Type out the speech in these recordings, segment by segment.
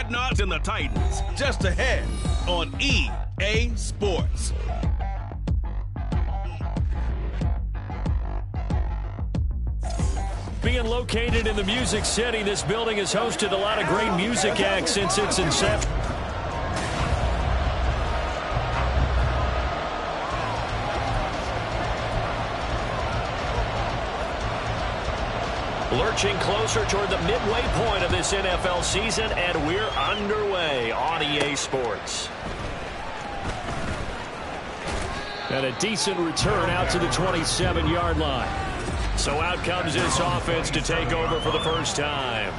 Dreadnoughts and the Titans, just ahead on EA Sports. Being located in the Music City, this building has hosted a lot of great music acts since its inception. Lurching closer toward the midway point of this NFL season, and we're underway on EA Sports. And a decent return out to the 27-yard line. So out comes this offense to take over for the first time.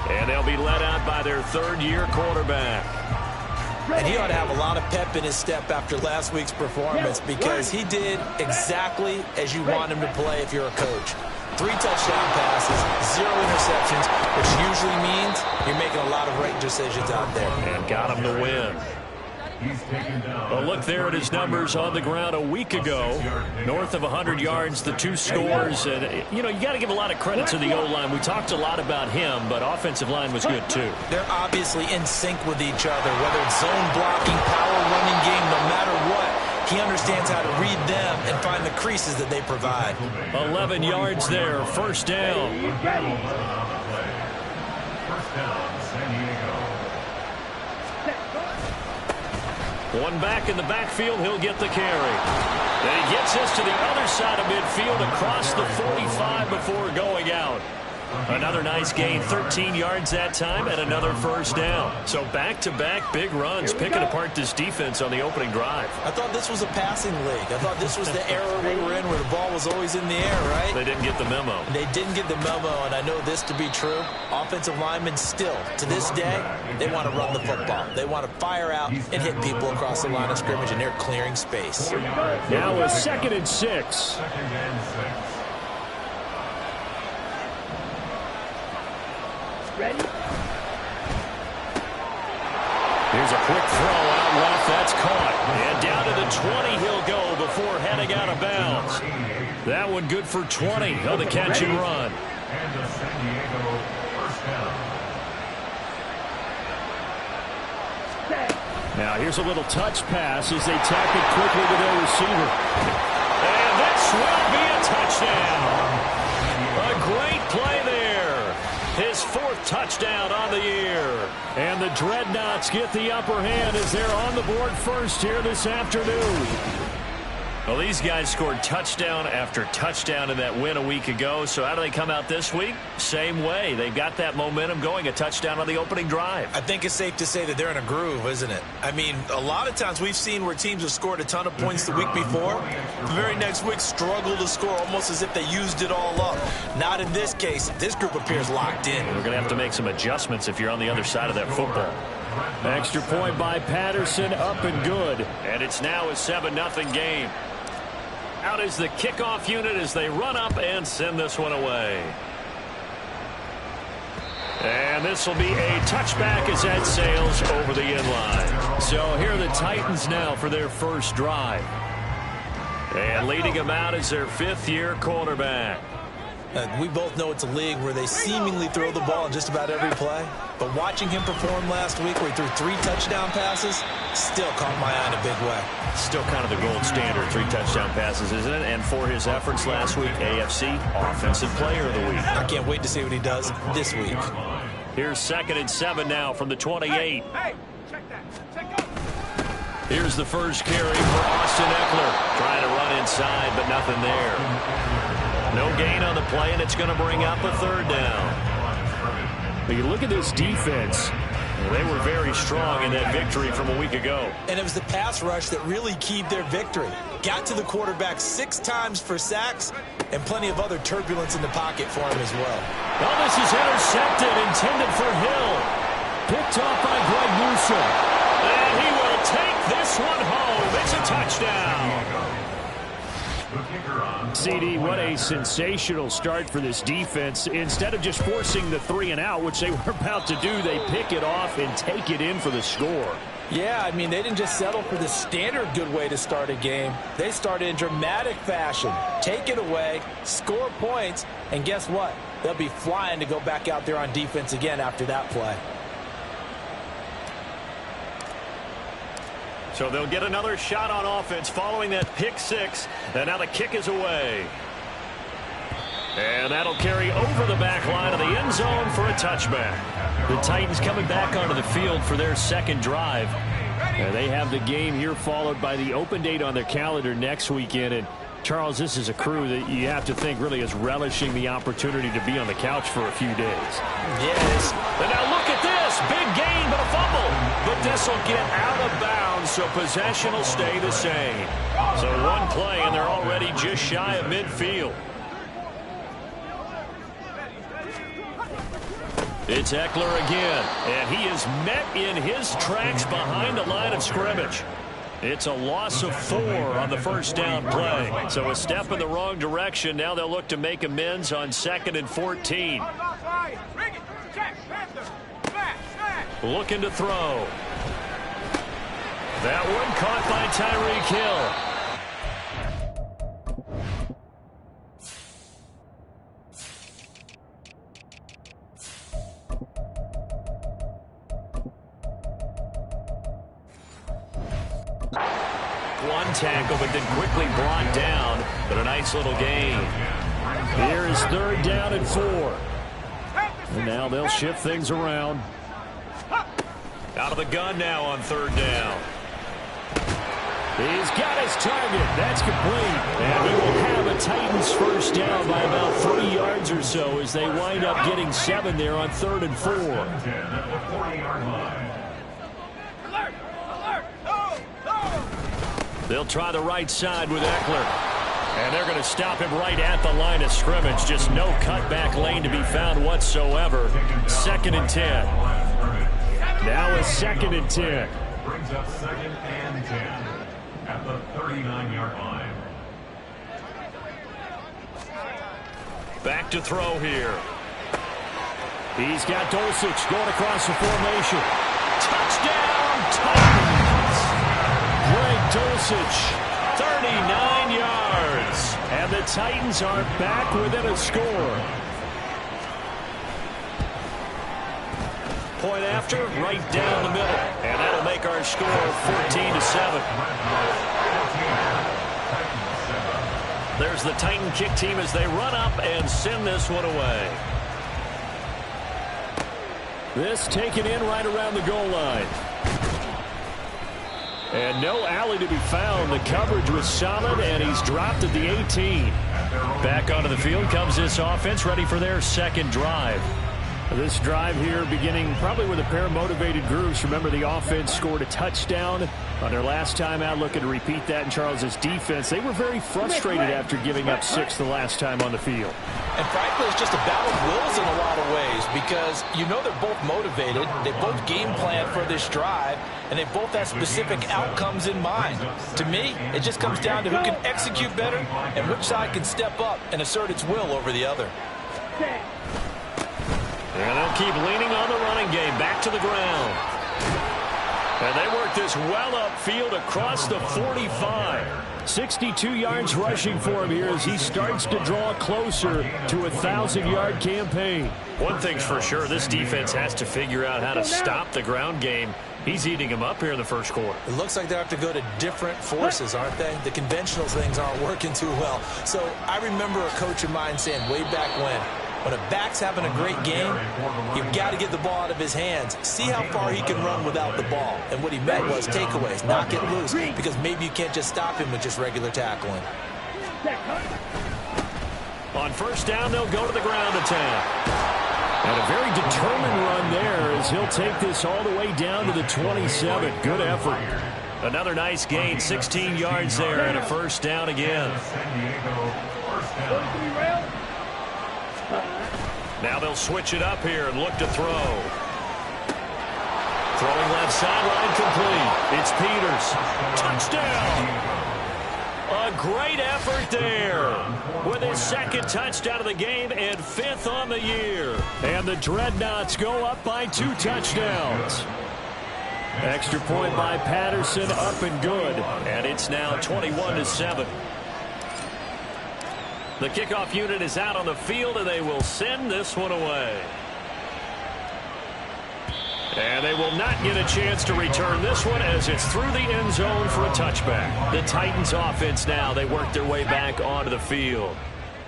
And they'll be led out by their third-year quarterback. And he ought to have a lot of pep in his step after last week's performance because he did exactly as you want him to play if you're a coach. 3 touchdown passes, 0 interceptions, which usually means you're making a lot of right decisions out there. And got him to win. Well, look there at his numbers on the ground a week ago. North of 100 yards, the 2 scores. And, you got to give a lot of credit to the O-line. We talked a lot about him, but offensive line was good, too. They're obviously in sync with each other, whether it's zone blocking, power running game, no matter what. He understands how to read them and find the creases that they provide. 11 yards there, first down. One back in the backfield, he'll get the carry. Then he gets us to the other side of midfield across the 45 before going out. Another nice gain, 13 yards that time, and another first down. So back-to-back big runs, picking apart this defense on the opening drive. I thought this was a passing league. I thought this was the era we were in where the ball was always in the air, right? They didn't get the memo. They didn't get the memo, and I know this to be true. Offensive linemen still, to this day, they want to run the football. They want to fire out and hit people across the line of scrimmage, and they're clearing space. Now a 2nd and 6. Ready? Here's a quick throw out left. That's caught. And down to the 20 he'll go before heading out of bounds. That one good for 20. Oh, the catch and run. And the San Diego first down. Now here's a little touch pass as they tap it quickly to their receiver. And this will be a touchdown. A great play there. His 4th touchdown on the year. And the Dreadnoughts get the upper hand as they're on the board first here this afternoon. Well, these guys scored touchdown after touchdown in that win a week ago. So how do they come out this week? Same way. They've got that momentum going, a touchdown on the opening drive. I think it's safe to say that they're in a groove, isn't it? I mean, a lot of times we've seen where teams have scored a ton of points the week before. The very next week struggle to score almost as if they used it all up. Not in this case. This group appears locked in. We're going to have to make some adjustments if you're on the other side of that football. Extra point by Patterson, up and good. And it's now a 7-0 game. Out is the kickoff unit as they run up and send this one away. And this will be a touchback as that sails over the end line. So here are the Titans now for their first drive. And leading them out is their 5th-year quarterback. We both know it's a league where they seemingly throw the ball in just about every play. But watching him perform last week where he threw 3 touchdown passes still caught my eye in a big way. Still kind of the gold standard, 3 touchdown passes, isn't it? And for his efforts last week, AFC Offensive Player of the Week. I can't wait to see what he does this week. Here's 2nd and 7 now from the 28. Hey, check that. Check up. Here's the first carry for Austin Eckler. Trying to run inside, but nothing there. No gain on the play, and it's going to bring up a 3rd down. But you look at this defense. They were very strong in that victory from a week ago. And it was the pass rush that really keyed their victory. Got to the quarterback 6 times for sacks and plenty of other turbulence in the pocket for him as well. Well, this is intercepted, intended for Hill. Picked off by Greg Newsome. And he will take this one home. It's a touchdown. CD, what a sensational start for this defense. Instead of just forcing the 3 and out, which they were about to do, they pick it off and take it in for the score. Yeah, I mean, they didn't just settle for the standard good way to start a game. They started in dramatic fashion. Take it away, score points, and guess what? They'll be flying to go back out there on defense again after that play. So they'll get another shot on offense following that pick six. And now the kick is away. And that'll carry over the back line of the end zone for a touchback. The Titans coming back onto the field for their second drive. And they have the game here followed by the open date on their calendar next weekend. And Charles, this is a crew that you have to think really is relishing the opportunity to be on the couch for a few days. Yes. And now look at this. Big gain, but a fumble. But this will get out of bounds, so possession will stay the same. So one play, and they're already just shy of midfield. It's Eckler again, and he is met in his tracks behind the line of scrimmage. It's a loss of 4 on the first down play. So a step in the wrong direction. Now they'll look to make amends on 2nd and 14. Looking to throw. That one caught by Tyreek Hill. One tackle, but then quickly brought down. But a nice little gain. Here is 3rd down and 4. And now they'll shift things around. Out of the gun now on 3rd down. He's got his target. That's complete. And he will have a Titans first down by about 3 yards or so as they wind up getting 7 there on 3rd and 4. They'll try the right side with Eckler. And they're going to stop him right at the line of scrimmage. Just no cutback lane to be found whatsoever. 2nd and 10. Now a 2nd and 10. Brings up 2nd and 10 at the 39-yard line. Back to throw here. He's got Dulcich going across the formation. Touchdown, Titans! Greg Dulcich, 39 yards. And the Titans are back within a score. Point after, right down the middle. And that'll make our score 14-7. There's the Titan kick team as they run up and send this one away. This taken in right around the goal line. And no alley to be found. The coverage was solid, and he's dropped at the 18. Back onto the field comes this offense, ready for their second drive. This drive here beginning probably with a pair of motivated groups. Remember, the offense scored a touchdown on their last time out. Looking to repeat that in Charles's defense. They were very frustrated after giving up 6 the last time on the field. And frankly, it's just a battle of wills in a lot of ways because you know they're both motivated. They both game plan for this drive, and they both have specific outcomes in mind. To me, it just comes down to who can execute better and which side can step up and assert its will over the other. And they'll keep leaning on the running game. Back to the ground. And they work this well upfield across the 45. 62 yards rushing for him here as he starts to draw closer to a 1,000-yard campaign. One thing's for sure, this defense has to figure out how to stop the ground game. He's eating him up here in the first quarter. It looks like they have to go to different forces, aren't they? The conventional things aren't working too well. So I remember a coach of mine saying way back when a back's having a great game, you've got to get the ball out of his hands. See how far he can run without the ball. And what he meant was takeaways, knock it loose, because maybe you can't just stop him with just regular tackling. On first down, they'll go to the ground attack. And a very determined run there as he'll take this all the way down to the 27. Good effort. Another nice gain, 16 yards there, and a first down again. Now they'll switch it up here and look to throw. Throwing left sideline complete. It's Peters. Touchdown! A great effort there with his second touchdown of the game and 5th on the year. And the Dreadnoughts go up by 2 touchdowns. Extra point by Patterson, up and good. And it's now 21-7. The kickoff unit is out on the field, and they will send this one away. And they will not get a chance to return this one as it's through the end zone for a touchback. The Titans offense now, they work their way back onto the field.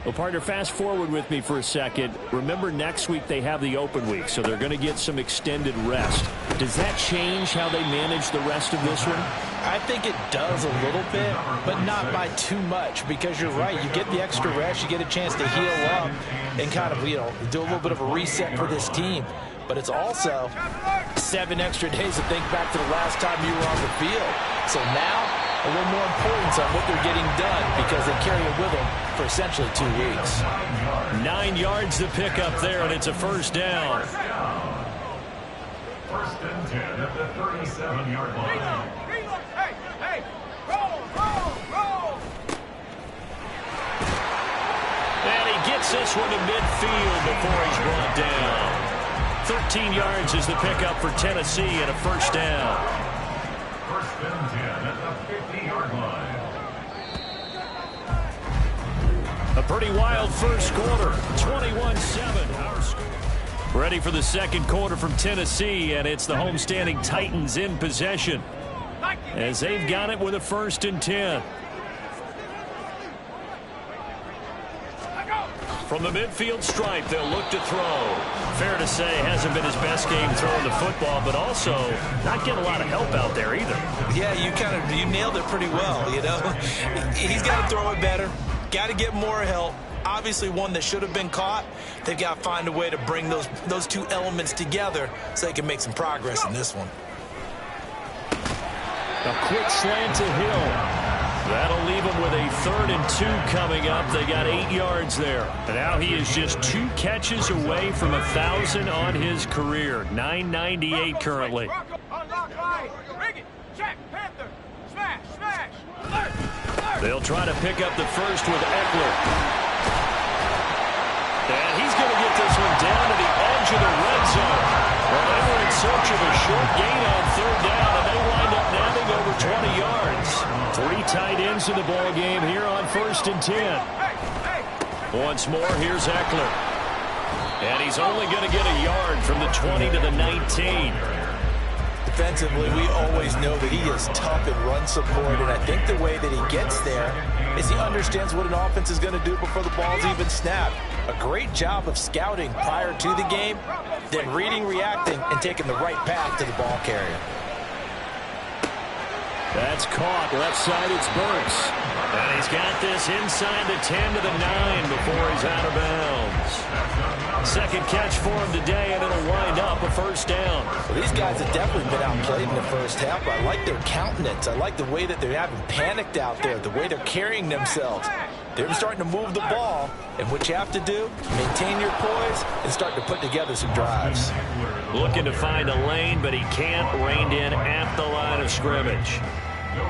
Well, partner, fast forward with me for a second. Remember, next week they have the open week, so they're going to get some extended rest. Does that change how they manage the rest of this one? I think it does a little bit, but not by too much, because you're right. You get the extra rest, you get a chance to heal up and kind of, do a little bit of a reset for this team. But it's also 7 extra days to think back to the last time you were on the field. So now, a little more importance on what they're getting done because they carry it with them for essentially 2 weeks. 9 yards to pick up there, and it's a first down. First and 10 at the 37-yard line. Hey, roll. And he gets this one to midfield before he's brought down. 13 yards is the pickup for Tennessee and a first down. First and 10 at the 50-yard line. A pretty wild first quarter. 21-7 our score. Ready for the second quarter from Tennessee, and it's the homestanding Titans in possession as they've got it with a first and 10. From the midfield stripe, they'll look to throw. Fair to say, hasn't been his best game throwing the football, but also not getting a lot of help out there either. Yeah, you nailed it pretty well, He's got to throw it better. Got to get more help. Obviously one that should have been caught. They've got to find a way to bring those two elements together so they can make some progress in this one. A quick slant to Hill. That'll leave him with a 3rd and 2 coming up. They got 8 yards there. And now he is just 2 catches away from 1,000 on his career. 998 currently. They'll try to pick up the first with Eckler. And he's going to get this one down to the edge of the red zone. Well, they were in search of a short gain on 3rd down, and they wind up nabbing over 20 yards. 3 tight ends in the ball game here on 1st and 10. Once more, here's Eckler. And he's only going to get a yard from the 20 to the 19. Defensively, we always know that he is tough in run support, and I think the way that he gets there is he understands what an offense is going to do before the ball's even snapped. A great job of scouting prior to the game, then reading, reacting, and taking the right path to the ball carrier. That's caught. Left side, it's Burks. And he's got this inside the 10 to the 9 before he's out of bounds. Second catch for him today, and it'll wind up a first down. Well, these guys have definitely been outplayed in the first half. I like their countenance. I like the way that they haven't panicked out there, the way they're carrying themselves. They're starting to move the ball, and what you have to do, maintain your poise and start to put together some drives. Looking to find a lane, but he can't. Reined in at the line of scrimmage.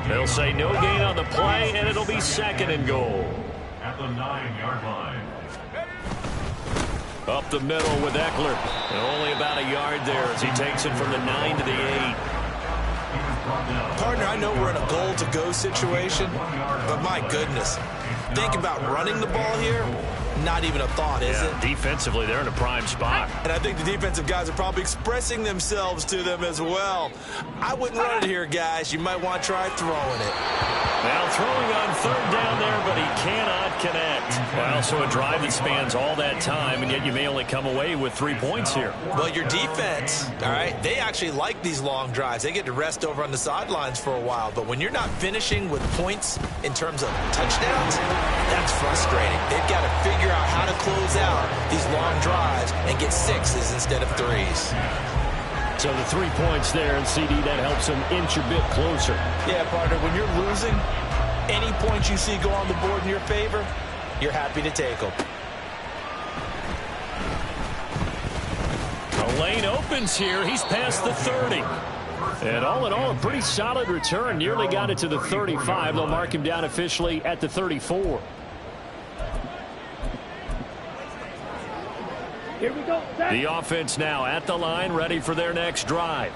They'll say no gain on the play, and it'll be 2nd and goal. At the 9-yard line. Up the middle with Eckler. And only about a yard there as he takes it from the 9 to the 8. Partner, I know we're in a goal-to-go situation, but my goodness, think about running the ball here. Not even a thought, is it? Defensively, they're in a prime spot. And I think the defensive guys are probably expressing themselves to them as well. I wouldn't run it here, guys. You might want to try throwing it. Now throwing on 3rd down there, but he cannot connect. Well, so a drive that spans all that time, and yet you may only come away with 3 points here. Well, your defense, all right, they actually like these long drives. They get to rest over on the sidelines for a while. But when you're not finishing with points in terms of touchdowns, that's frustrating. They've got to figure out how to close out these long drives and get 6s instead of 3s. So the 3 points there, and CD, that helps them inch a bit closer. Yeah, partner, when you're losing, any points you see go on the board in your favor, you're happy to take them. A lane opens here. He's past the 30. And all in all, a pretty solid return. Nearly got it to the 35. They'll mark him down officially at the 34. Here we go. The offense now at the line, ready for their next drive.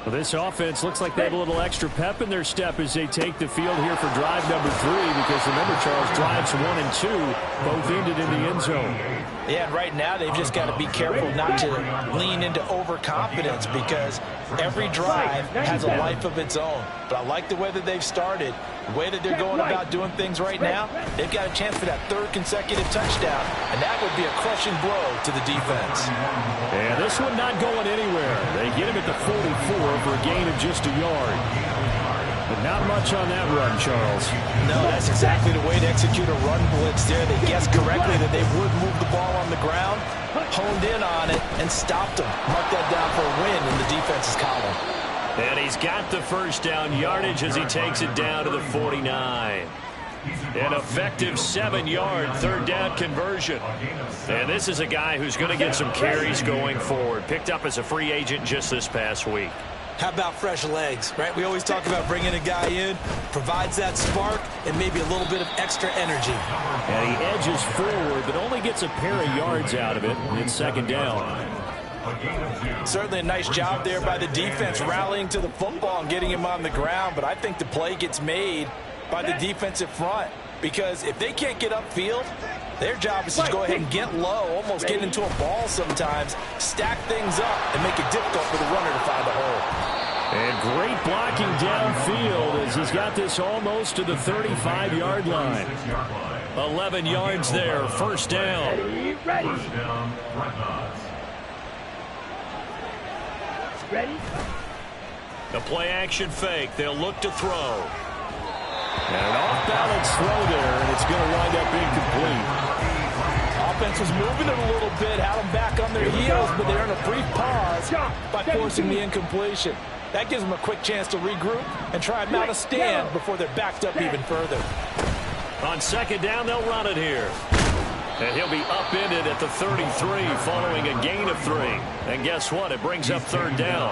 Well, this offense looks like they have a little extra pep in their step as they take the field here for drive number 3, because remember, Charles, drives 1 and 2 both ended in the end zone. Yeah, and right now they've just got to be careful not to lean into overconfidence, because every drive has a life of its own. But I like the way that they've started, the way that they're going about doing things right now. They've got a chance for that 3rd consecutive touchdown, and that would be a crushing blow to the defense. And this one not going anywhere. They get him at the 44 for a gain of just a yard. But not much on that run, Charles. No, that's exactly the way to execute a run blitz there. They guessed correctly that they would move the ball on the ground, honed in on it, and stopped them. Mark that down for a win in the defense's column. And he's got the first down yardage as he takes it down to the 49. An effective 7-yard 3rd down conversion. And this is a guy who's going to get some carries going forward. Picked up as a free agent just this past week. How about fresh legs, right? We always talk about bringing a guy in, provides that spark and maybe a little bit of extra energy. And he edges forward, but only gets a pair of yards out of it in 2nd down. Certainly a nice job there by the defense, rallying to the football and getting him on the ground. But I think the play gets made by the defensive front, because if they can't get upfield, their job is to go ahead and get low, almost get into a ball sometimes, stack things up, and make it difficult for the runner to find a hole. And great blocking downfield as he's got this almost to the 35-yard line. 11 yards there, 1st down. Ready? A play-action fake. They'll look to throw. And an off-balance throw there, and it's going to wind up incomplete. Offense was moving it a little bit, had them back on their heels, but they earned a brief pause by forcing the incompletion. That gives them a quick chance to regroup and try and mount a stand before they're backed up even further. On 2nd down, they'll run it here. And he'll be upended at the 33 following a gain of 3. And guess what? It brings up 3rd down.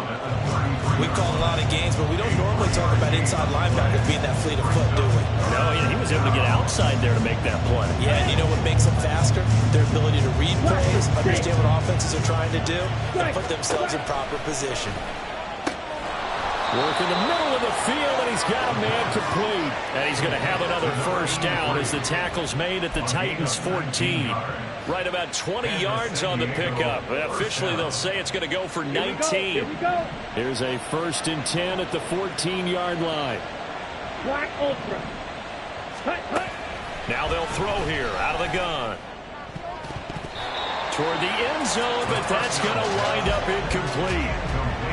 We've called a lot of games, but we don't normally talk about inside linebackers being that fleet of foot, do we? No, he was able to get outside there to make that play. Yeah, and you know what makes them faster? Their ability to read plays, understand what offenses are trying to do, and put themselves in proper position. Work in the middle of the field, and he's got a man complete. And he's going to have another 1st down as the tackle's made at the Titans' 14. Right about 20 yards on the pickup. But officially, they'll say it's going to go for 19. Here's a 1st and 10 at the 14-yard line. Black Ultra. Now they'll throw here out of the gun. Toward the end zone, but that's going to wind up incomplete.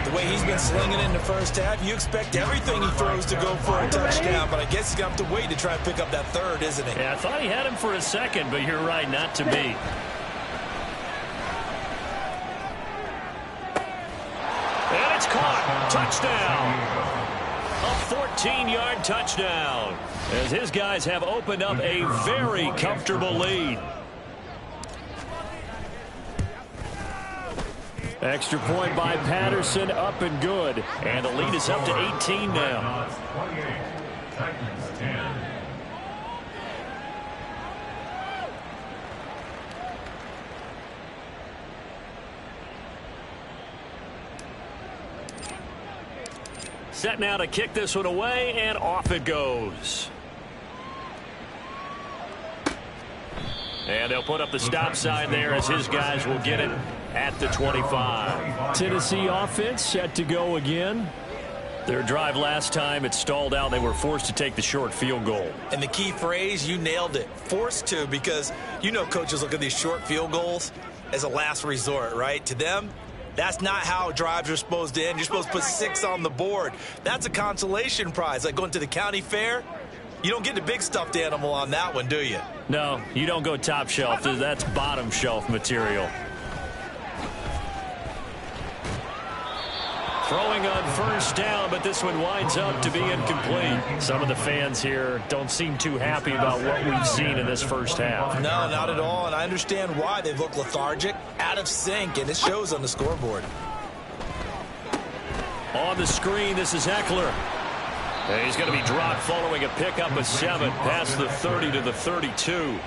The way he's been slinging it in the 1st half, you expect everything he throws to go for a touchdown, but I guess he's going to have to wait to try and pick up that 3rd, isn't he? Yeah, I thought he had him for a second, but you're right, not to be. And it's caught. Touchdown. A 14-yard touchdown, as his guys have opened up a very comfortable lead. Extra point by Patterson, up and good. And the lead is up to 18 now. Set now to kick this one away, and off it goes. And they'll put up the stop sign there as his guys will get it at the 25. Tennessee offense set to go again. Their drive last time, it stalled out. They were forced to take the short field goal. And the key phrase, you nailed it. Forced to, because you know coaches look at these short field goals as a last resort, right? To them, that's not how drives are supposed to end. You're supposed to put 6 on the board. That's a consolation prize. Like going to the county fair, you don't get the big stuffed animal on that one, do you? No, you don't go top shelf. That's bottom shelf material. Throwing on 1st down, but this one winds up to be incomplete. Some of the fans here don't seem too happy about what we've seen in this 1st half. No, not at all, and I understand why. They look lethargic, out of sync, and it shows on the scoreboard. On the screen, this is Eckler. And he's going to be dropped following a pickup of 7 past the 30 to the 32.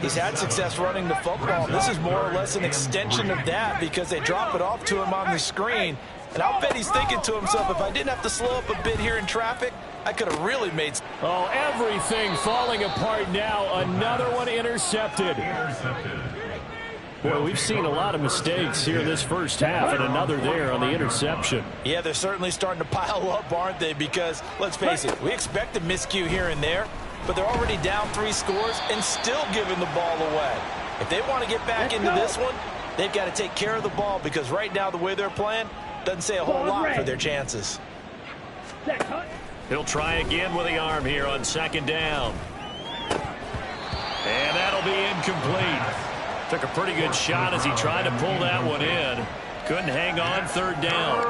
He's had success running the football. This is more or less an extension of that because they drop it off to him on the screen. And I'll bet he's thinking to himself, if I didn't have to slow up a bit here in traffic, I could have really made... Oh, everything falling apart now. Another one intercepted. Boy, we've seen a lot of mistakes here this first half, and another there on the interception. Yeah, they're certainly starting to pile up, aren't they? Because, let's face it, we expect a miscue here and there, but they're already down 3 scores and still giving the ball away. If they want to get back into this one, they've got to take care of the ball, because right now the way they're playing doesn't say a whole lot for their chances. He'll try again with the arm here on 2nd down. And that'll be incomplete. Took a pretty good shot as he tried to pull that one in. Couldn't hang on 3rd down.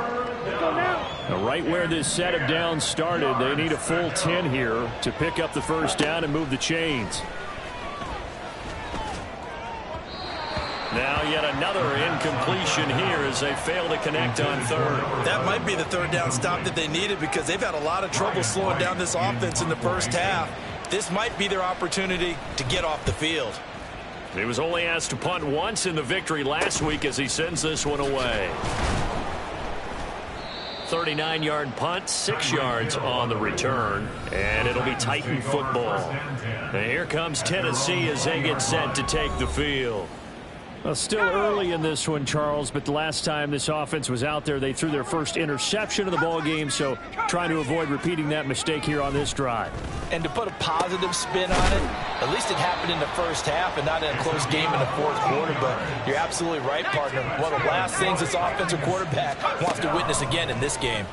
Now, right where this set of downs started, they need a full 10 here to pick up the 1st down and move the chains. Now yet another incompletion here as they fail to connect on 3rd. That might be the 3rd down stop that they needed, because they've had a lot of trouble slowing down this offense in the first half. This might be their opportunity to get off the field. He was only asked to punt once in the victory last week as he sends this one away. 39-yard punt, 6 yards on the return, and it'll be Titan football. And here comes Tennessee as they get set to take the field. Well, still early in this one, Charles, but the last time this offense was out there, they threw their first interception of the ball game, so trying to avoid repeating that mistake here on this drive. And to put a positive spin on it, at least it happened in the first half and not in a close game in the 4th quarter, but you're absolutely right, partner. One of the last things this offensive quarterback wants to witness again in this game.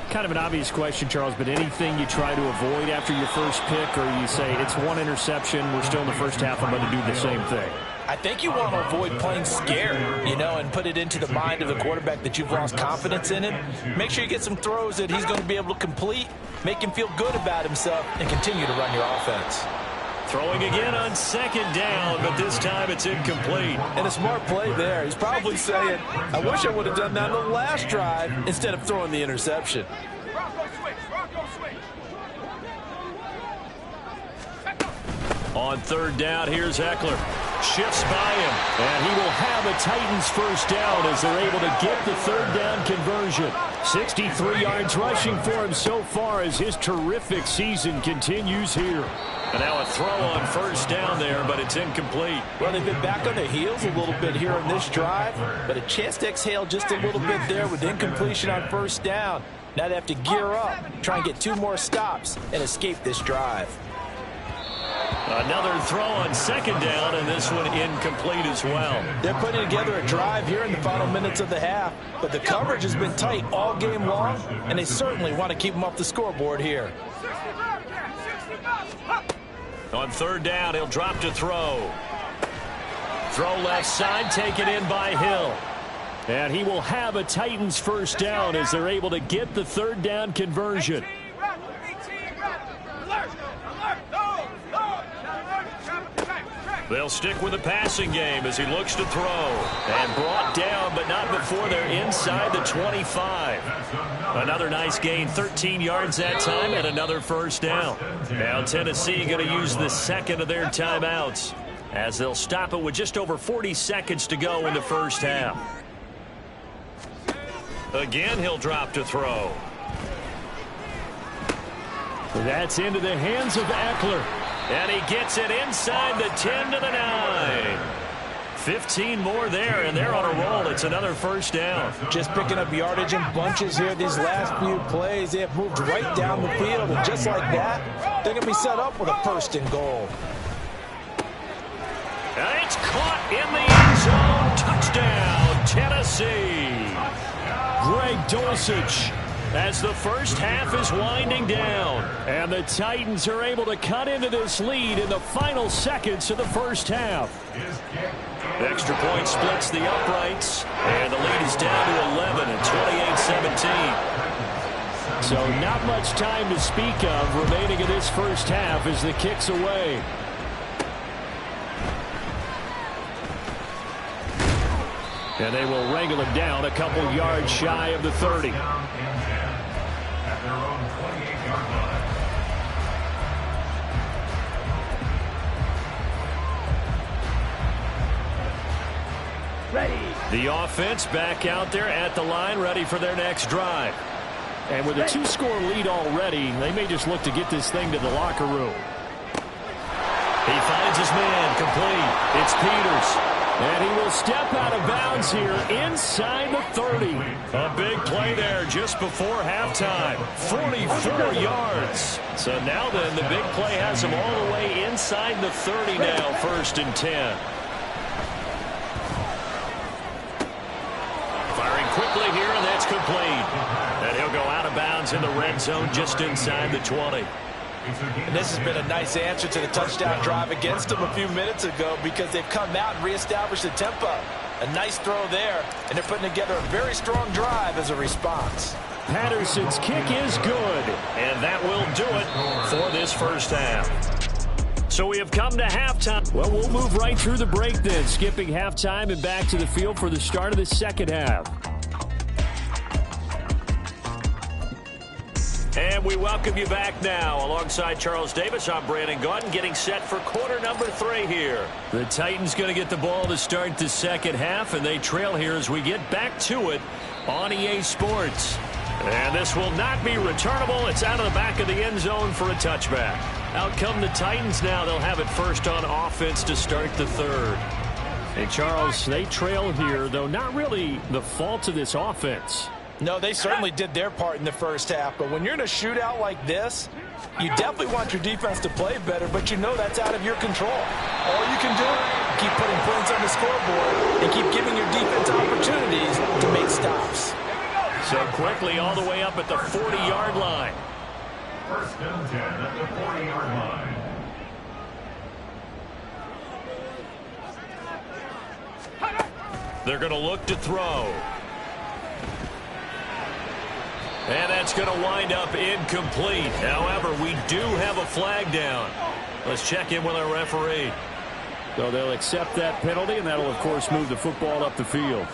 Kind of an obvious question, Charles, but anything you try to avoid after your first pick, or you say it's one interception, we're still in the first half, I'm going to do the same thing? I think you want to avoid playing scared, and put it into the mind of the quarterback that you've lost confidence in him. Make sure you get some throws that he's going to be able to complete, make him feel good about himself, and continue to run your offense. Throwing again on 2nd down, but this time it's incomplete. And a smart play there. He's probably saying, I wish I would have done that on the last drive instead of throwing the interception. On 3rd down, here's Eckler. Shifts by him, and he will have a Titans 1st down as they're able to get the 3rd down conversion. 63 yards rushing for him so far as his terrific season continues here. And now a throw on 1st down there, but it's incomplete. Well, they've been back on their heels a little bit here on this drive, but a chance to exhale just a little bit there with incompletion on 1st down. Now they have to gear up, try and get 2 more stops, and escape this drive. Another throw on 2nd down, and this one incomplete as well. They're putting together a drive here in the final minutes of the half, but the coverage has been tight all game long, and they certainly want to keep them off the scoreboard here. On 3rd down, he'll drop to throw. Throw left side, taken in by Hill. And he will have a Titans 1st down as they're able to get the 3rd down conversion. They'll stick with the passing game as he looks to throw. And brought down, but not before they're inside the 25. Another nice gain, 13 yards that time, and another 1st down. Now Tennessee going to use the 2nd of their timeouts as they'll stop it with just over 40 seconds to go in the 1st half. Again, he'll drop to throw. That's into the hands of Eckler. And he gets it inside the 10 to the 9. 15 more there, and they're on a roll. It's another 1st down. Just picking up yardage in bunches here these last few plays. They have moved right down the field, and just like that, they're going to be set up with a 1st and goal. And it's caught in the end zone. Touchdown, Tennessee. Greg Dulcich, as the 1st half is winding down. And the Titans are able to cut into this lead in the final seconds of the 1st half. The extra point splits the uprights, and the lead is down to 11 at 28-17. So not much time to speak of remaining in this 1st half as the kick's away. And they will wrangle him down a couple yards shy of the 30. Ready. The offense back out there at the line, ready for their next drive. And with a 2-score lead already, they may just look to get this thing to the locker room. He finds his man, complete. It's Peters. And he will step out of bounds here inside the 30. A big play there just before halftime. 44 yards. So now then, the big play has him all the way inside the 30 now, 1st and 10. Firing quickly here, and that's complete. And he'll go out of bounds in the red zone just inside the 20. And this has been a nice answer to the touchdown drive against them a few minutes ago because they've come out and reestablished the tempo. A nice throw there, and they're putting together a very strong drive as a response. Patterson's kick is good, and that will do it for this first half. So we have come to halftime. Well, we'll move right through the break then, skipping halftime and back to the field for the start of the second half. And we welcome you back now. Alongside Charles Davis, I'm Brandon Gaudin, getting set for quarter number 3 here. The Titans going to get the ball to start the second half, and they trail here as we get back to it on EA Sports. And this will not be returnable. It's out of the back of the end zone for a touchback. Out come the Titans now. They'll have it first on offense to start the third. Hey, Charles, they trail here, though not really the fault of this offense. No, they certainly did their part in the first half. But when you're in a shootout like this, you definitely want your defense to play better, but you know that's out of your control. All you can do, keep putting points on the scoreboard and keep giving your defense opportunities to make stops. So quickly all the way up at the 40-yard line. 1st and 10 at the 40-yard line. They're going to look to throw. And that's going to wind up incomplete. However, we do have a flag down. Let's check in with our referee. So they'll accept that penalty, and that'll, of course, move the football up the field.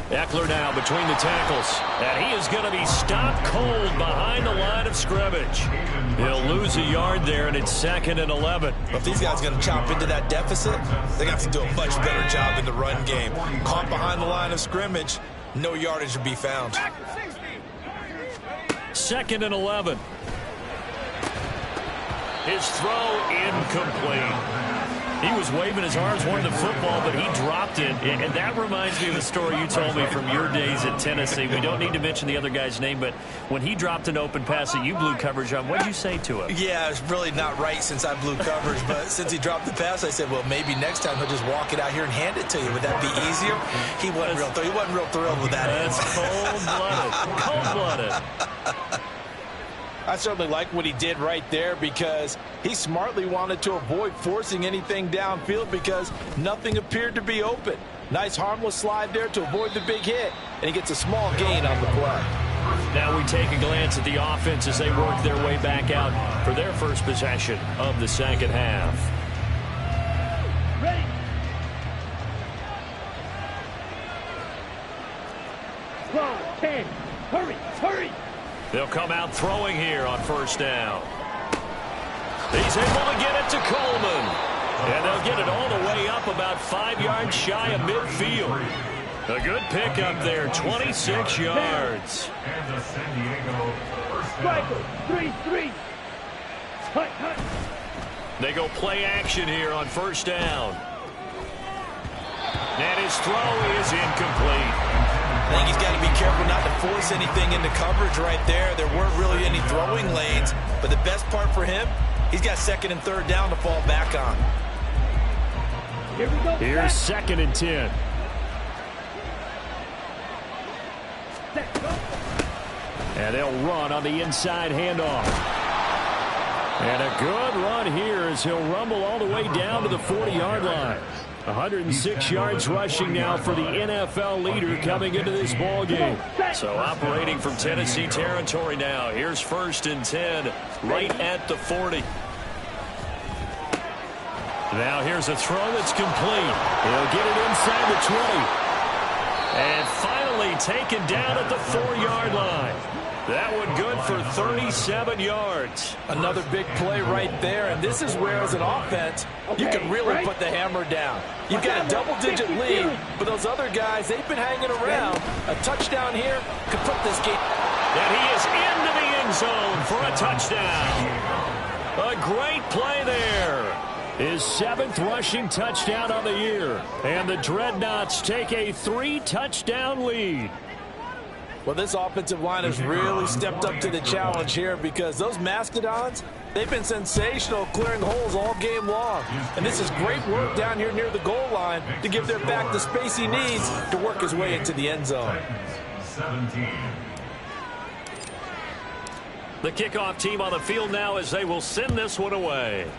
Eckler now between the tackles. And he is going to be stopped cold behind the line of scrimmage. He'll lose a yard there, and it's 2nd and 11. If these guys are going to chop into that deficit, they're going to have to do a much better job in the run game. Caught behind the line of scrimmage, no yardage to be found. 2nd and 11. His throw incomplete. He was waving his arms, wanted the football, but he dropped it. And that reminds me of a story you told me from your days at Tennessee. We don't need to mention the other guy's name, but when he dropped an open pass that you blew coverage on, what did you say to him? Yeah, it's really not right since I blew coverage, but since he dropped the pass, I said, well, maybe next time he'll just walk it out here and hand it to you. Would that be easier? He wasn't real thrilled with that. That's cold-blooded. Cold-blooded. I certainly like what he did right there because he smartly wanted to avoid forcing anything downfield because nothing appeared to be open. Nice harmless slide there to avoid the big hit, and he gets a small gain on the play. Now we take a glance at the offense as they work their way back out for their first possession of the second half. Ready. Whoa, 10. Hurry, hurry. They'll come out throwing here on first down. He's able to get it to Coleman. And they'll get it all the way up about 5 yards shy of midfield. A good pickup there, 26 yards. And the San Diego first Striker, 3-3. Hut, hut. They go play action here on first down. And his throw is incomplete. I think he's got to be careful not to force anything into coverage right there. There weren't really any throwing lanes, but the best part for him, he's got 2nd and 3rd down to fall back on. Here we go. Here's 2nd and 10. And they'll run on the inside handoff. And a good run here as he'll rumble all the way down to the 40-yard line. 106 yards rushing now for the NFL leader coming into this ball game. So operating from Tennessee territory now. Here's 1st and 10 right at the 40. Now here's a throw that's complete. He'll get it inside the 20. And finally taken down at the 4-yard line. That one good for 37 yards. Another big play right there, and this is where, as an offense, you can really put the hammer down. You've got a double-digit lead, but those other guys, they've been hanging around. A touchdown here could put this game. And he is into the end zone for a touchdown. A great play there. His 7th rushing touchdown on the year. And the Dreadnoughts take a 3-touchdown lead. Well, this offensive line has really stepped up to the challenge here because those Mastodons, they've been sensational clearing holes all game long. And this is great work down here near the goal line to give their back the space he needs to work his way into the end zone. 17. The kickoff team on the field now as they will send this one away.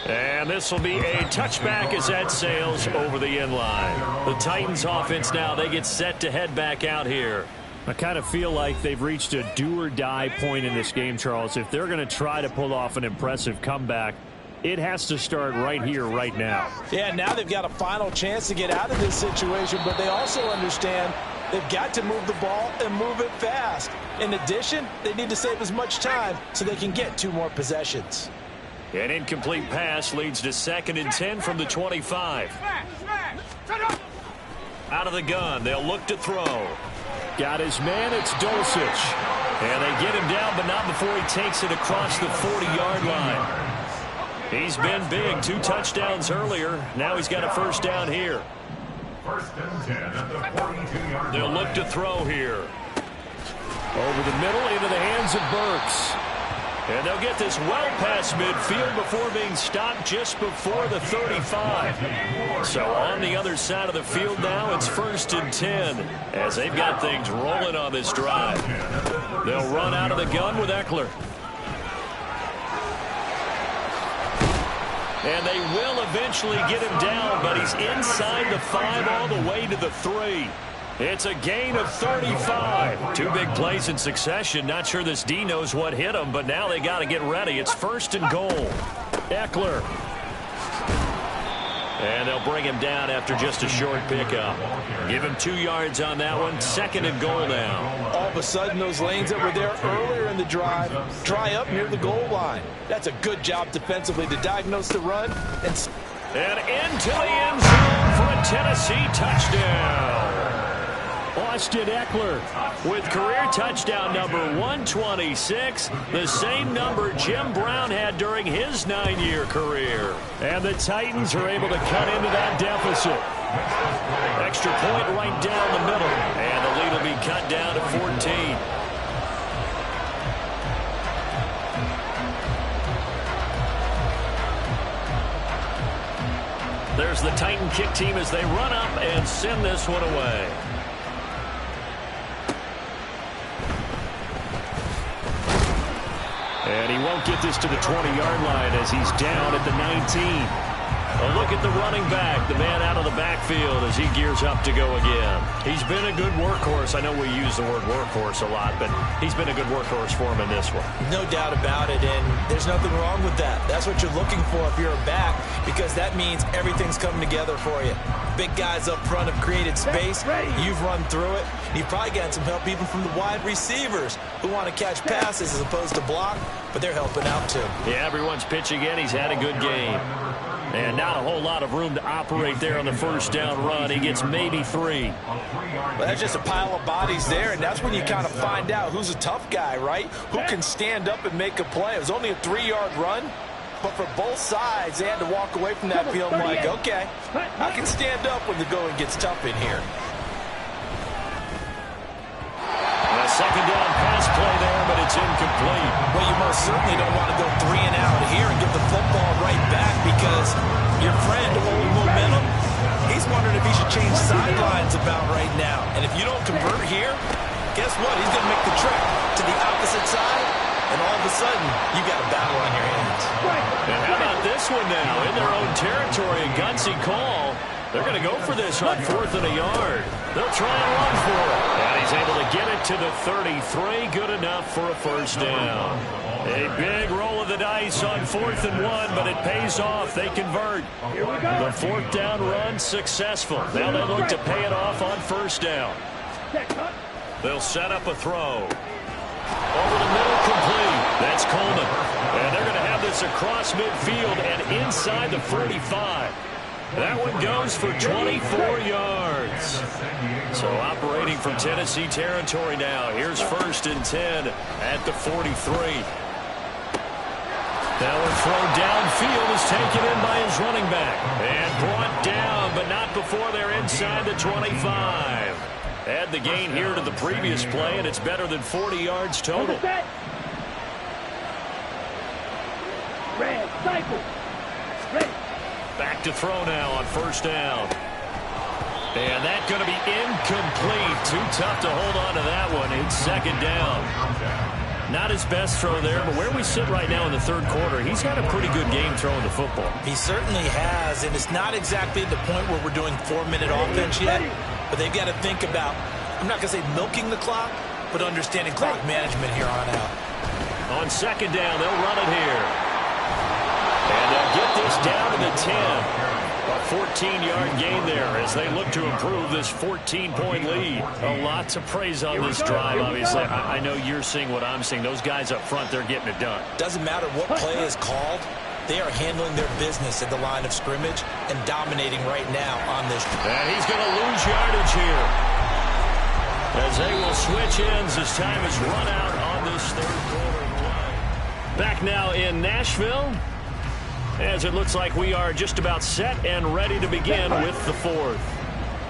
And this will be a touchback as that sails over the end line. The Titans offense now, they get set to head back out here. I kind of feel like they've reached a do-or-die point in this game, Charles. If they're going to try to pull off an impressive comeback, it has to start right here, right now. Yeah, now they've got a final chance to get out of this situation, but they also understand they've got to move the ball and move it fast. In addition, they need to save as much time so they can get 2 more possessions. An incomplete pass leads to 2nd and 10 from the 25. Out of the gun, they'll look to throw. Got his man, it's Dulcich. And they get him down, but not before he takes it across the 40-yard line. He's been big, 2 touchdowns earlier. Now he's got a first down here. 1st and 10 at the 42-yard line. They'll look to throw here. Over the middle into the hands of Burks. And they'll get this well past midfield before being stopped just before the 35. So on the other side of the field now, it's 1st and 10 as they've got things rolling on this drive. They'll run out of the gun with Eckler. And they will eventually get him down, but he's inside the 5 all the way to the 3. It's a gain of 35. 2 big plays in succession. Not sure this D knows what hit him, but now they got to get ready. It's 1st and goal. Eckler. And they'll bring him down after just a short pickup. Give him 2 yards on that one. 2nd and goal now. All of a sudden, those lanes that were there earlier in the drive dry up near the goal line. That's a good job defensively to diagnose the run. And into the end zone for a Tennessee touchdown. Austin Eckler with career touchdown number 126, the same number Jim Brown had during his 9-year career. And the Titans are able to cut into that deficit. Extra point right down the middle, and the lead will be cut down to 14. There's the Titan kick team as they run up and send this one away. And he won't get this to the 20-yard line as he's down at the 19. A look at the running back, the man out of the backfield as he gears up to go again. He's been a good workhorse. I know we use the word workhorse a lot, but he's been a good workhorse for him in this one. No doubt about it, and there's nothing wrong with that. That's what you're looking for if you're a back, because that means everything's coming together for you. Big guys up front have created space. You've run through it. You've probably gotten some help even from the wide receivers who want to catch passes as opposed to block, but they're helping out too. Yeah, everyone's pitching in. He's had a good game. And not a whole lot of room to operate there on the first down run. He gets maybe 3. Well, that's just a pile of bodies there, and that's when you kind of find out who's a tough guy, right? Who can stand up and make a play. It was only a 3-yard run, but for both sides, they had to walk away from that feeling like, okay, I can stand up when the going gets tough in here. A second down pass play there, but it's incomplete. Well, you most certainly don't want to go 3 and out here and get the football right back because your friend, Old Momentum, he's wondering if he should change sidelines about right now. And if you don't convert here, guess what? He's going to make the trek to the opposite side, and all of a sudden, you got a battle on your hands. And how about this one now? In their own territory, a gutsy call. They're going to go for this on 4th and a yard. They'll try and run for it. And he's able to get it to the 33. Good enough for a first down. A big roll of the dice on 4th and 1, but it pays off. They convert. The 4th down run successful. Now they look to pay it off on 1st down. They'll set up a throw. Over the middle, complete. That's Coleman. And they're going to have this across midfield and inside the 45. That one goes for 24 yards. So operating from Tennessee territory now. Here's 1st and 10 at the 43. Now a throw downfield is taken in by his running back. And brought down, but not before they're inside the 25. Add the gain here to the previous play, and it's better than 40 yards total. Red, cycle. Ready. Back to throw now on 1st down. And that's going to be incomplete. Too tough to hold on to that one. It's 2nd down. Not his best throw there, but where we sit right now in the 3rd quarter, he's had a pretty good game throwing the football. He certainly has, and it's not exactly the point where we're doing 4-minute offense yet, but they've got to think about, I'm not going to say milking the clock, but understanding clock management here on out. On 2nd down, they'll run it here. And they'll get this down to the 10. A 14-yard gain there as they look to improve this 14-point lead. A lot to praise on this drive, obviously. I know you're seeing what I'm seeing. Those guys up front, they're getting it done. Doesn't matter what play is called. They are handling their business at the line of scrimmage and dominating right now on this. And he's going to lose yardage here as they will switch ends as time is run out on this 3rd quarter play. Back now in Nashville, as it looks like we are just about set and ready to begin with the 4th.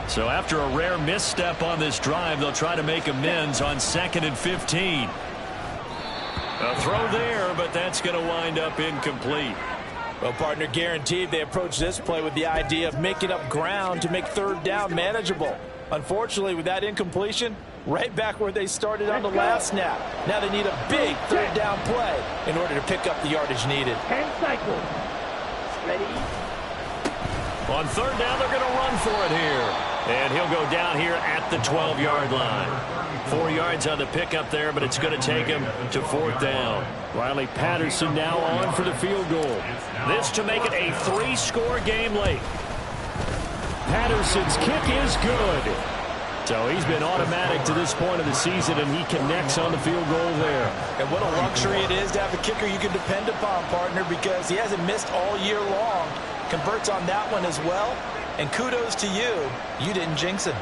So after a rare misstep on this drive, they'll try to make amends on 2nd and 15. A throw there, but that's going to wind up incomplete. Well, partner, guaranteed they approach this play with the idea of making up ground to make 3rd down manageable. Unfortunately, with that incompletion, right back where they started on the last snap. Now they need a big 3rd down play in order to pick up the yardage needed. 10 cycles. Ready. On 3rd down, they're going to run for it here. And he'll go down here at the 12-yard line. 4 yards on the pickup there, but it's going to take him to 4th down. Riley Patterson now on for the field goal. This to make it a 3-score game late. Patterson's kick is good. So he's been automatic to this point of the season, and he connects on the field goal there. And what a luxury it is to have a kicker you can depend upon, partner, because he hasn't missed all year long. Converts on that one as well. And kudos to you. You didn't jinx him.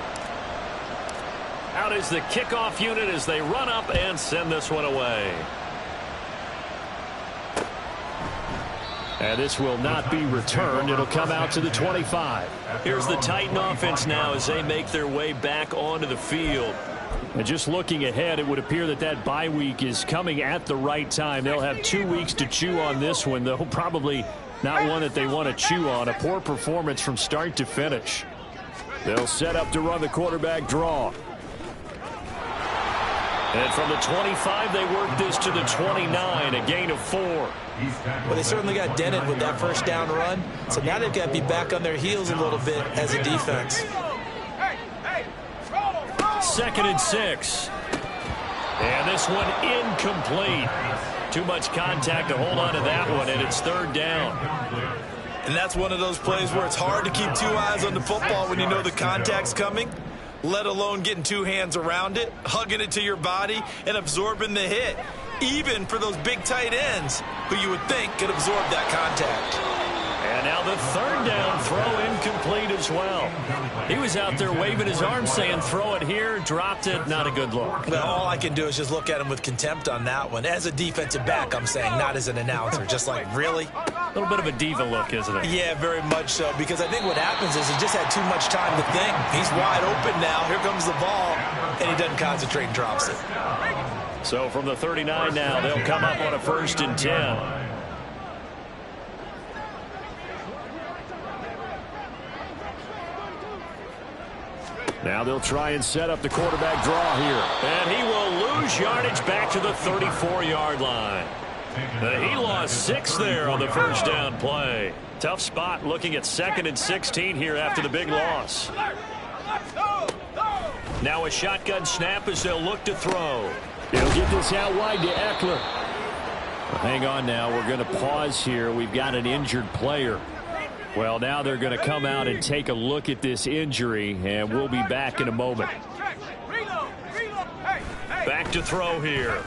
Out is the kickoff unit as they run up and send this one away. And this will not be returned. It'll come out to the 25. Here's the Titan offense now as they make their way back onto the field. And just looking ahead, it would appear that that bye week is coming at the right time. They'll have 2 weeks to chew on this one, though probably not one that they want to chew on. A poor performance from start to finish. They'll set up to run the quarterback draw. And from the 25, they work this to the 29, a gain of 4. Well, they certainly got dented with that 1st down run, so now they've got to be back on their heels a little bit as a defense. 2nd and 6. And this one incomplete. Too much contact to hold on to that one, and it's 3rd down. And that's one of those plays where it's hard to keep 2 eyes on the football when you know the contact's coming, let alone getting 2 hands around it, hugging it to your body, and absorbing the hit. Even for those big tight ends who you would think could absorb that contact. And now the 3rd down throw incomplete as well. He was out there waving his arms saying throw it here, dropped it, not a good look. Well, all I can do is just look at him with contempt on that one. As a defensive back, I'm saying, not as an announcer. Just like, really? A little bit of a diva look, isn't it? Yeah, very much so, because I think what happens is he just had too much time to think. He's wide open now. Here comes the ball, and he doesn't concentrate and drops it. So from the 39 now, they'll come up on a 1st and 10. Now they'll try and set up the quarterback draw here. And he will lose yardage back to the 34-yard line. He lost 6 there on the first down play. Tough spot looking at 2nd and 16 here after the big loss. Now a shotgun snap as they'll look to throw. He'll get this out wide to Eckler. Well, hang on now. We're going to pause here. We've got an injured player. Well, now they're going to come out and take a look at this injury, and we'll be back in a moment. Back to throw here.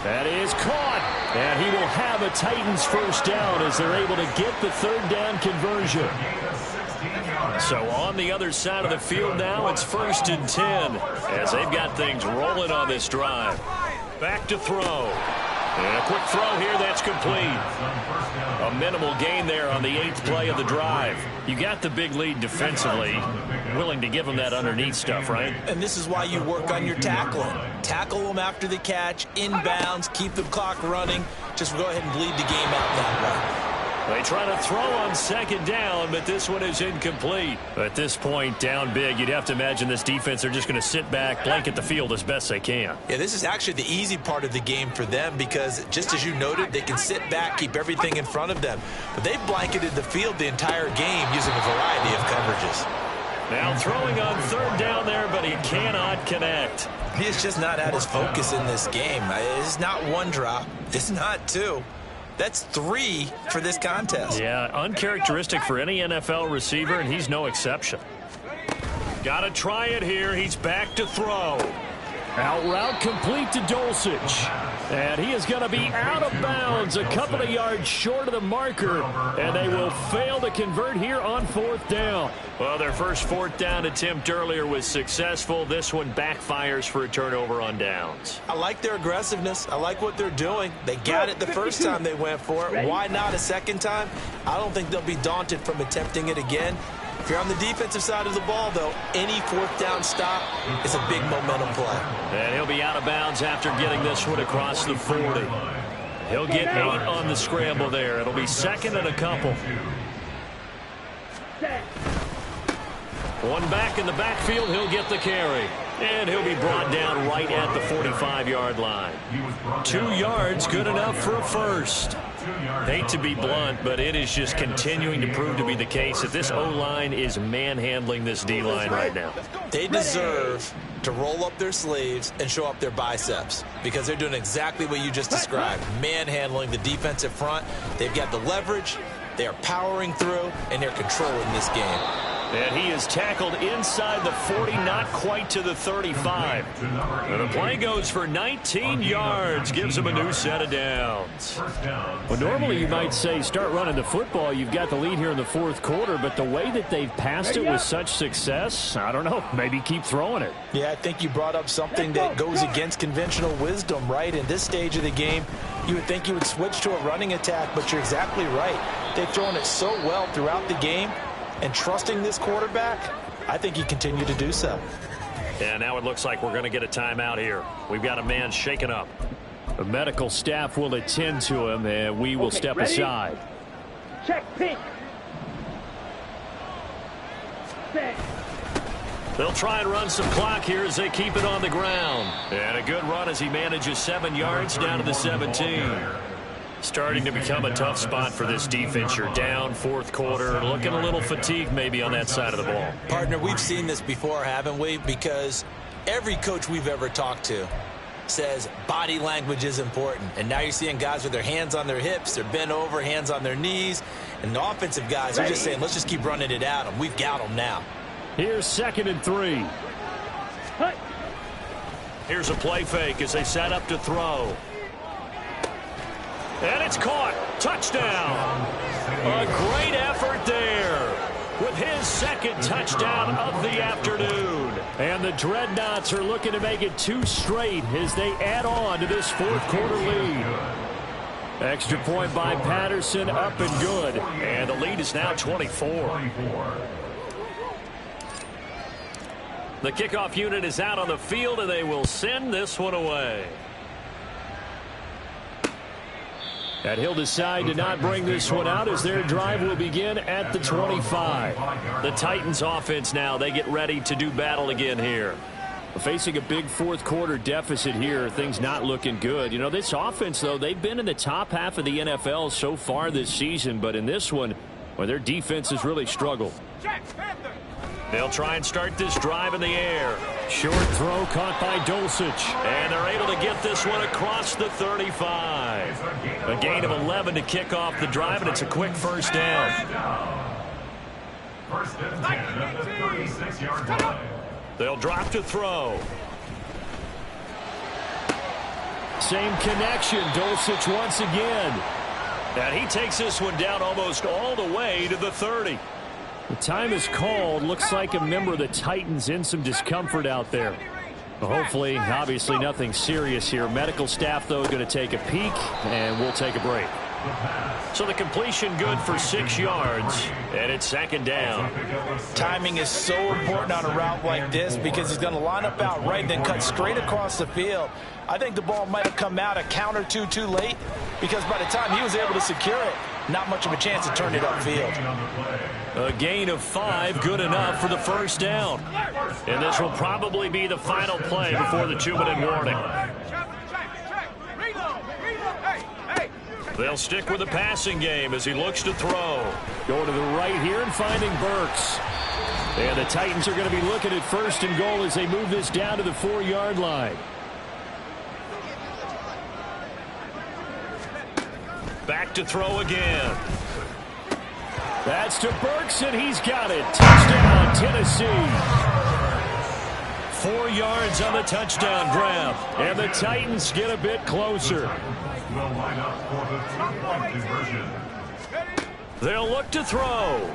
That is caught. And he will have a Titans first down as they're able to get the 3rd down conversion. So on the other side of the field now, it's 1st and 10 as they've got things rolling on this drive. Back to throw. And a quick throw here that's complete. A minimal gain there on the 8th play of the drive. You got the big lead defensively. Willing to give them that underneath stuff, right? And this is why you work on your tackling. Tackle them after the catch, inbounds, keep the clock running. Just go ahead and bleed the game out that way. They try to throw on 2nd down, but this one is incomplete. At this point, down big, you'd have to imagine this defense, they're just going to sit back, blanket the field as best they can. Yeah, this is actually the easy part of the game for them because, just as you noted, they can sit back, keep everything in front of them. But they've blanketed the field the entire game using a variety of coverages. Now throwing on 3rd down there, but he cannot connect. He has just not had his focus in this game. It's not 1 drop. It's not 2. That's 3 for this contest. Yeah, uncharacteristic for any NFL receiver, and he's no exception. Got to try it here. He's back to throw. Out route complete to Dulcich. And he is going to be out of bounds a couple of yards short of the marker. And they will fail to convert here on 4th down. Well, their first 4th down attempt earlier was successful. This one backfires for a turnover on downs. I like their aggressiveness. I like what they're doing. They got it the first time they went for it. Why not a second time? I don't think they'll be daunted from attempting it again. If you're on the defensive side of the ball, though, any 4th down stop is a big momentum play. And he'll be out of bounds after getting this one across the 40. He'll get 8 on the scramble there. It'll be 2nd and a couple. One back in the backfield, he'll get the carry. And he'll be brought down right at the 45-yard line. 2 yards, good enough for a first. Hate to be blunt, but it is just continuing to prove to be the case that this O-line is manhandling this D-line right now. They deserve to roll up their sleeves and show up their biceps because they're doing exactly what you just described, manhandling the defensive front. They've got the leverage, they are powering through, and they're controlling this game. And he is tackled inside the 40, not quite to the 35. And the play goes for 19 yards, gives him a new set of downs. Well, normally you might say start running the football. You've got the lead here in the 4th quarter, but the way that they've passed it with such success, I don't know, maybe keep throwing it. Yeah, I think you brought up something that goes against conventional wisdom, right? In this stage of the game, you would think you would switch to a running attack, but you're exactly right. They've thrown it so well throughout the game. And trusting this quarterback, I think he continued to do so. And now it looks like we're going to get a timeout here. We've got a man shaken up. The medical staff will attend to him, and we will step aside. Check pink. Set. They'll try and run some clock here as they keep it on the ground. And a good run as he manages 7 yards down to the 17. Starting to become a tough spot for this defense. You're down 4th quarter, looking a little fatigued maybe on that side of the ball. Partner, we've seen this before, haven't we? Because every coach we've ever talked to says body language is important. And now you're seeing guys with their hands on their hips, they're bent over, hands on their knees. And the offensive guys are just saying, let's just keep running it at them. We've got them now. Here's 2nd and 3. Here's a play fake as they set up to throw. And it's caught. Touchdown. A great effort there with his 2nd touchdown of the afternoon. And the Dreadnoughts are looking to make it 2 straight as they add on to this 4th quarter lead. Extra point by Patterson, up and good. And the lead is now 24. The kickoff unit is out on the field, and they will send this one away. And he'll decide to not bring this one out as their drive will begin at the 25. The Titans offense now, they get ready to do battle again here. Facing a big fourth quarter deficit here, things not looking good. You know, this offense, though, they've been in the top half of the NFL so far this season, but in this one, well, their defense has really struggled. They'll try and start this drive in the air. Short throw caught by Dulcich. And they're able to get this one across the 35. A gain of 11 to kick off the drive, and it's a quick first down. First and 10 at the 36-yard line. They'll drop to throw. Same connection. Dulcich once again. And he takes this one down almost all the way to the 30. The time is called. Looks like a member of the Titans in some discomfort out there. Well, hopefully, obviously nothing serious here. Medical staff, though, going to take a peek, and we'll take a break. So the completion good for 6 yards, and it's second down. Timing is so important on a route like this because he's going to line up out right and then cut straight across the field. I think the ball might have come out a count or two too late because by the time he was able to secure it, not much of a chance to turn it upfield. A gain of 5, good enough for the first down. And this will probably be the final play before the 2-minute warning. They'll stick with the passing game as he looks to throw. Going to the right here and finding Burks. And the Titans are going to be looking at first and goal as they move this down to the 4-yard line. Back to throw again. That's to Burks, and he's got it. Touchdown, Tennessee. 4 yards on the touchdown grab. And the Titans get a bit closer. Will line up for the 2-point conversion. They'll look to throw.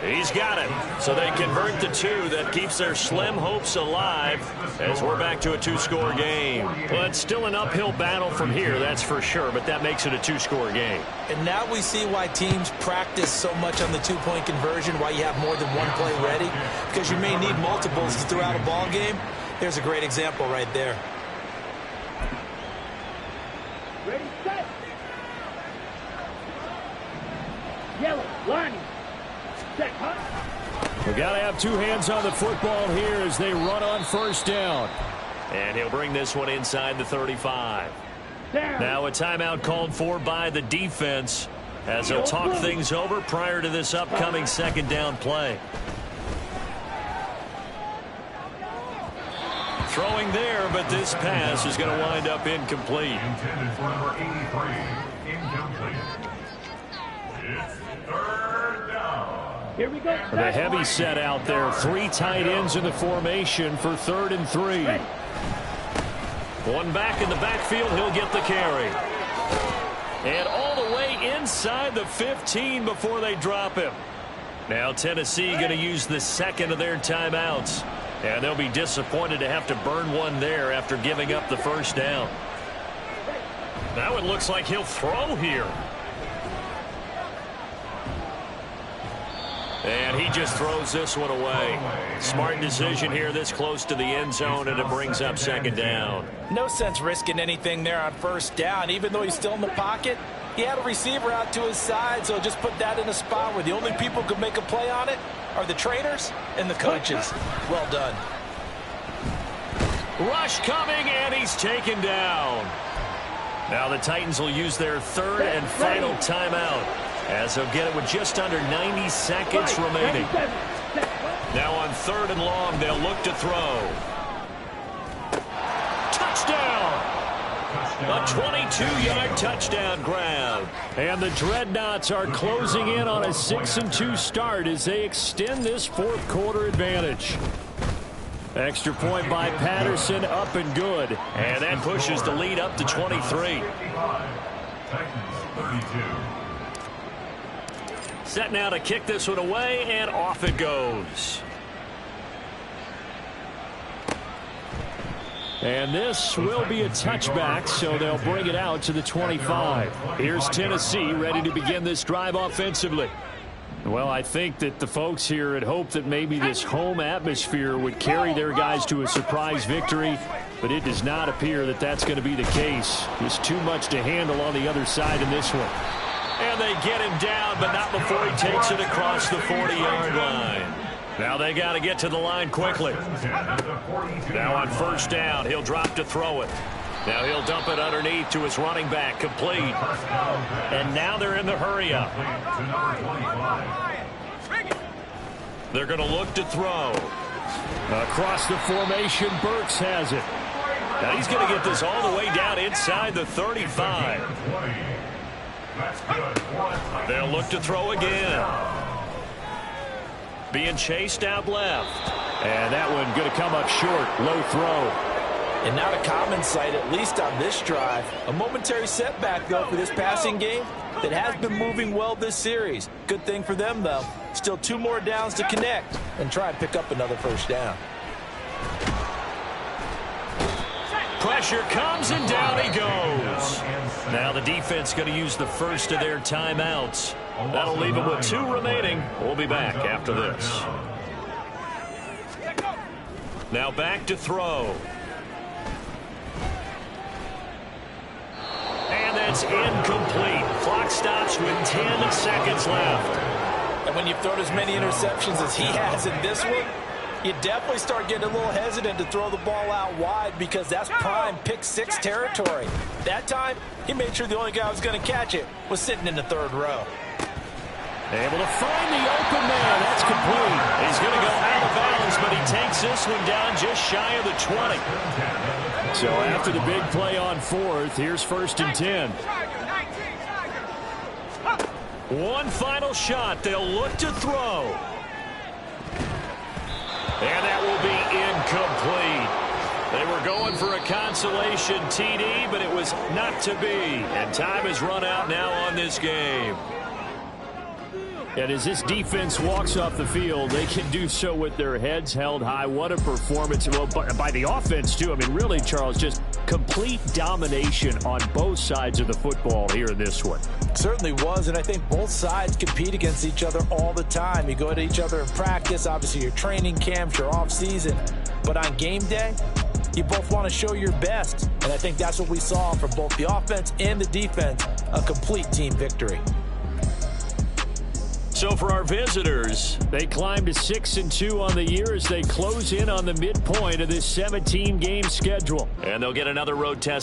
He's got it. So they convert the 2. That keeps their slim hopes alive as we're back to a 2-score game. Well, it's still an uphill battle from here, that's for sure, but that makes it a 2-score game. And now we see why teams practice so much on the 2-point conversion, why you have more than one play ready, because you may need multiples to throw out a ball game. There's a great example right there. Ready, set. Yellow, lining. Set, huh? We got to have 2 hands on the football here as they run on first down. And he'll bring this one inside the 35. Down. Now a timeout called for by the defense as they'll talk things over prior to this upcoming second down play. Throwing there, but this pass is going to wind up incomplete. Intended for number 83. Incomplete. It's third down. Here we go. The heavy set out there. 3 tight ends in the formation for 3rd and 3. One back in the backfield, he'll get the carry. And all the way inside the 15 before they drop him. Now Tennessee going to use the second of their timeouts. And they'll be disappointed to have to burn one there after giving up the first down. Now it looks like he'll throw here. And he just throws this one away. Smart decision here this close to the end zone, and it brings up second down. No sense risking anything there on first down. Even though he's still in the pocket, he had a receiver out to his side, so just put that in a spot where the only people who can make a play on it are the trainers and the coaches. Well done. Rush coming, and he's taken down. Now the Titans will use their 3rd and final timeout as they'll get it with just under 90 seconds remaining. Now on 3rd and long, they'll look to throw. Touchdown! A 22-yard touchdown grab. And the Dreadnoughts are closing in on a 6-2 start as they extend this 4th quarter advantage. Extra point by Patterson, up and good. And that pushes the lead up to 23. Titans 32. Set now to kick this one away, and off it goes. And this will be a touchback, so they'll bring it out to the 25. Here's Tennessee ready to begin this drive offensively. Well, I think that the folks here had hoped that maybe this home atmosphere would carry their guys to a surprise victory, but it does not appear that that's going to be the case. Just too much to handle on the other side in this one. And they get him down, but not before he takes it across the 40-yard line. Now they got to get to the line quickly. Now on first down, he'll drop to throw it. Now he'll dump it underneath to his running back, complete. And now they're in the hurry up. They're going to look to throw. Across the formation, Burks has it. Now he's going to get this all the way down inside the 35. They'll look to throw again. Being chased out left. And that one going to come up short. Low throw. And not a common sight, at least on this drive. A momentary setback, though, for this passing game that has been moving well this series. Good thing for them, though. Still 2 more downs to connect and try and pick up another first down. Pressure comes, and down he goes. Now the defense going to use the first of their timeouts. That'll leave them with 2 remaining. We'll be back after this. Now back to throw. And that's incomplete. Clock stops with 10 seconds left. And when you've thrown as many interceptions as he has in this one, you definitely start getting a little hesitant to throw the ball out wide because that's prime pick 6 territory. That time, he made sure the only guy who was going to catch it was sitting in the 3rd row. Able to find the open man. That's complete. He's going to go out of bounds, but he takes this one down just shy of the 20. So after the big play on 4th, here's 1st and 10. One final shot. They'll look to throw. And that will be incomplete. They were going for a consolation TD, but it was not to be. And time has run out now on this game. And as this defense walks off the field, they can do so with their heads held high. What a performance. Well, by the offense, too. I mean, really, Charles, just complete domination on both sides of the football here in this one. Certainly was, and I think both sides compete against each other all the time. You go at each other in practice, obviously your training camps, your off-season. But on game day, you both want to show your best. And I think that's what we saw from both the offense and the defense, a complete team victory. So for our visitors, they climb to 6-2 on the year as they close in on the midpoint of this 17-game schedule. And they'll get another road test.